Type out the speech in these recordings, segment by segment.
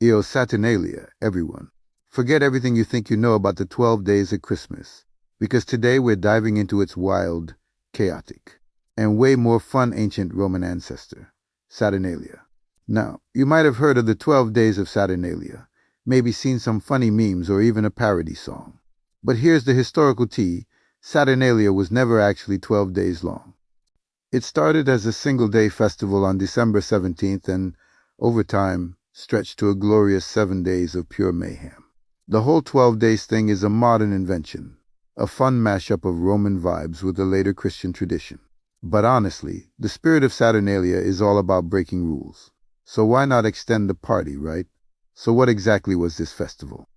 Saturnalia, everyone. Forget everything you think you know about the 12 days of Christmas, because today we're diving into its wild, chaotic, and way more fun ancient Roman ancestor, Saturnalia. Now, you might have heard of the 12 days of Saturnalia, maybe seen some funny memes or even a parody song. But here's the historical tea: Saturnalia was never actually 12 days long. It started as a single-day festival on December 17th and, over time, stretched to a glorious 7 days of pure mayhem. The whole 12 days thing is a modern invention, a fun mashup of Roman vibes with a later Christian tradition. But honestly, the spirit of Saturnalia is all about breaking rules. So why not extend the party, right? So what exactly was this festival?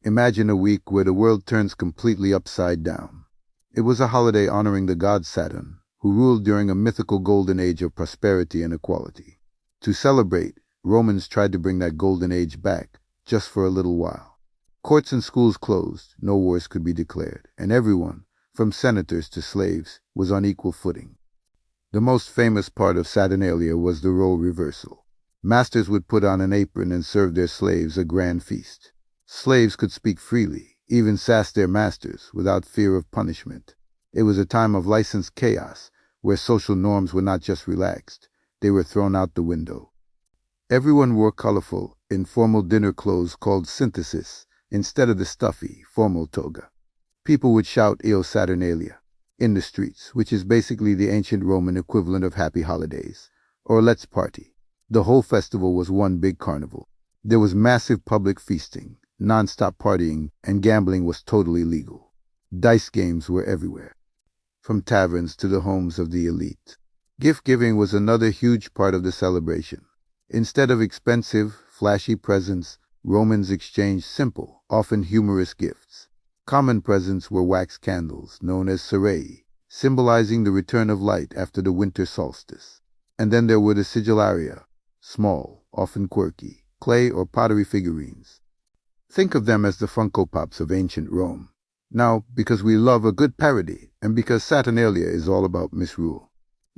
Imagine a week where the world turns completely upside down. It was a holiday honoring the god Saturn, who ruled during a mythical golden age of prosperity and equality. To celebrate, Romans tried to bring that golden age back, just for a little while. Courts and schools closed, no wars could be declared, and everyone, from senators to slaves, was on equal footing. The most famous part of Saturnalia was the role reversal. Masters would put on an apron and serve their slaves a grand feast. Slaves could speak freely, even sass their masters, without fear of punishment. It was a time of licensed chaos, where social norms were not just relaxed, they were thrown out the window. Everyone wore colorful, informal dinner clothes called synthesis, instead of the stuffy, formal toga. People would shout "Io Saturnalia" in the streets, which is basically the ancient Roman equivalent of Happy Holidays, or Let's Party. The whole festival was one big carnival. There was massive public feasting, non-stop partying, and gambling was totally legal. Dice games were everywhere, from taverns to the homes of the elite. Gift-giving was another huge part of the celebration. Instead of expensive, flashy presents, Romans exchanged simple, often humorous gifts. Common presents were wax candles, known as cerae, symbolizing the return of light after the winter solstice. And then there were the sigillaria, small, often quirky, clay or pottery figurines. Think of them as the Funko Pops of ancient Rome. Now, because we love a good parody, and because Saturnalia is all about misrule,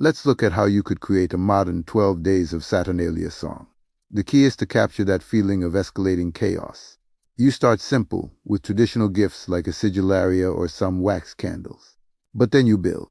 let's look at how you could create a modern 12 Days of Saturnalia song. The key is to capture that feeling of escalating chaos. You start simple, with traditional gifts like a sigillaria or some wax candles. But then you build.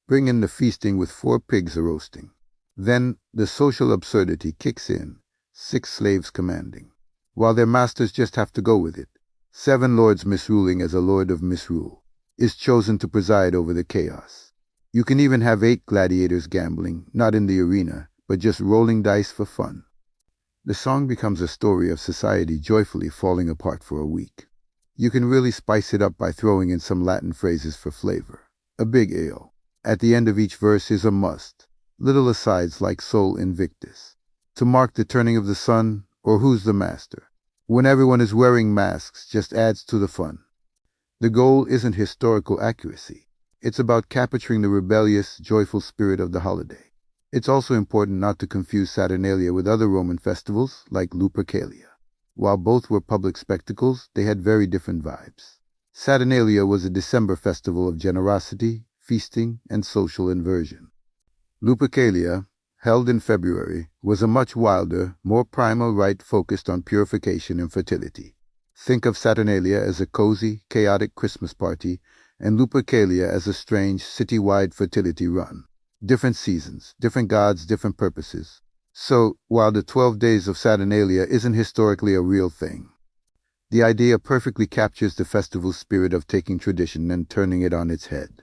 Bring in the feasting with 4 pigs a-roasting. Then the social absurdity kicks in, 6 slaves commanding, while their masters just have to go with it. 7 lords misruling as a lord of misrule is chosen to preside over the chaos. You can even have 8 gladiators gambling, not in the arena, but just rolling dice for fun. The song becomes a story of society joyfully falling apart for a week. You can really spice it up by throwing in some Latin phrases for flavor. A big ale. At the end of each verse is a must. Little asides like Sol Invictus, to mark the turning of the sun, or who's the master. When everyone is wearing masks, just adds to the fun. The goal isn't historical accuracy. It's about capturing the rebellious, joyful spirit of the holiday. It's also important not to confuse Saturnalia with other Roman festivals like Lupercalia. While both were public spectacles, they had very different vibes. Saturnalia was a December festival of generosity, feasting, and social inversion. Lupercalia, held in February, was a much wilder, more primal rite focused on purification and fertility. Think of Saturnalia as a cozy, chaotic Christmas party, and Lupercalia as a strange, city-wide fertility run. Different seasons, different gods, different purposes. So, while the 12 Days of Saturnalia isn't historically a real thing, the idea perfectly captures the festival's spirit of taking tradition and turning it on its head.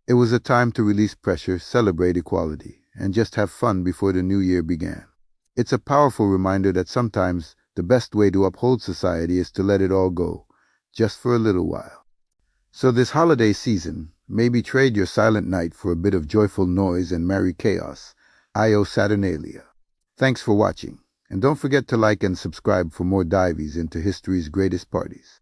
It was a time to release pressure, celebrate equality, and just have fun before the new year began. It's a powerful reminder that sometimes the best way to uphold society is to let it all go, just for a little while. So this holiday season, maybe trade your silent night for a bit of joyful noise and merry chaos. Io Saturnalia. Thanks for watching, and don't forget to like and subscribe for more dives into history's greatest parties.